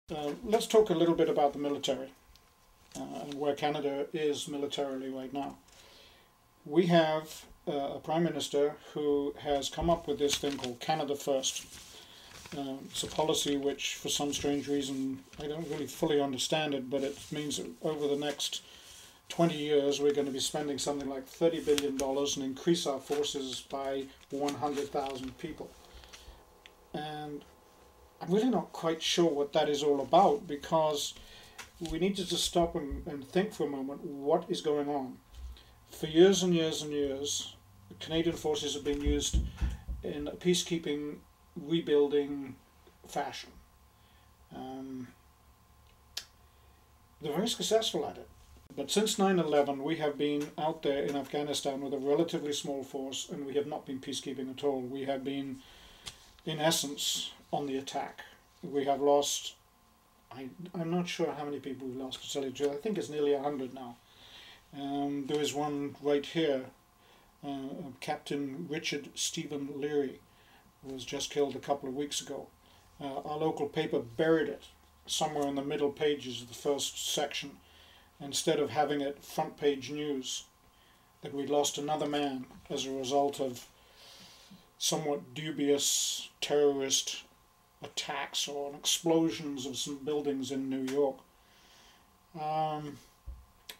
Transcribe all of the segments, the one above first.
Let's talk a little bit about the military and where Canada is militarily right now. We have a Prime Minister who has come up with this thing called Canada First. It's a policy which, for some strange reason, I don't really fully understand it, but it means that over the next 20 years we're going to be spending something like $30 billion and increase our forces by 100,000 people. And I'm really not quite sure what that is all about, because we need to just stop and think for a moment what is going on. For years and years and years, the Canadian forces have been used in a peacekeeping, rebuilding fashion. They're very successful at it. But since 9/11, we have been out there in Afghanistan with a relatively small force, and we have not been peacekeeping at all. We have been, in essence, on the attack. We have lost, I'm not sure how many people we've lost, to tell you the truth. I think it's nearly 100 now. There is one right here, Captain Richard Stephen Leary, who was just killed a couple of weeks ago. Our local paper buried it somewhere in the middle pages of the first section, instead of having it front page news, that we'd lost another man as a result of somewhat dubious terrorist attacks or explosions of some buildings in New York.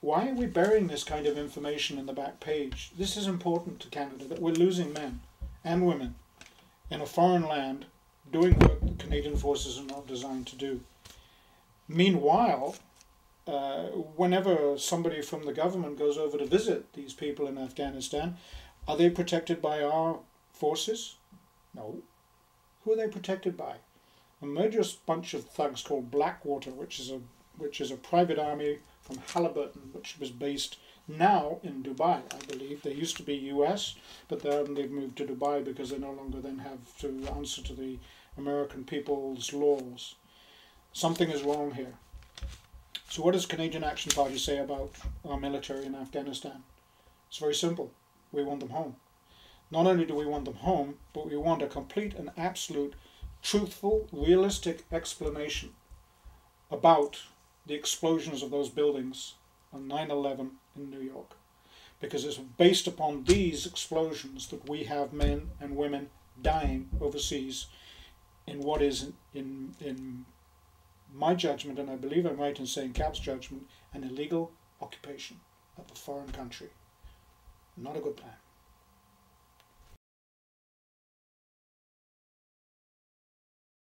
Why are we burying this kind of information in the back page? This is important to Canada, that we're losing men and women in a foreign land doing work that Canadian forces are not designed to do. Meanwhile, whenever somebody from the government goes over to visit these people in Afghanistan, are they protected by our forces? No. Who are they protected by? A murderous bunch of thugs called Blackwater, which is a private army from Halliburton, which was based now in Dubai, I believe. They used to be US, but then they've moved to Dubai because they no longer then have to answer to the American people's laws. Something is wrong here. So what does Canadian Action Party say about our military in Afghanistan? It's very simple. We want them home. Not only do we want them home, but we want a complete and absolute, truthful, realistic explanation about the explosions of those buildings on 9/11 in New York. Because it's based upon these explosions that we have men and women dying overseas in what is, in my judgment, and I believe I'm right in saying Cap's judgment, an illegal occupation of a foreign country. Not a good plan.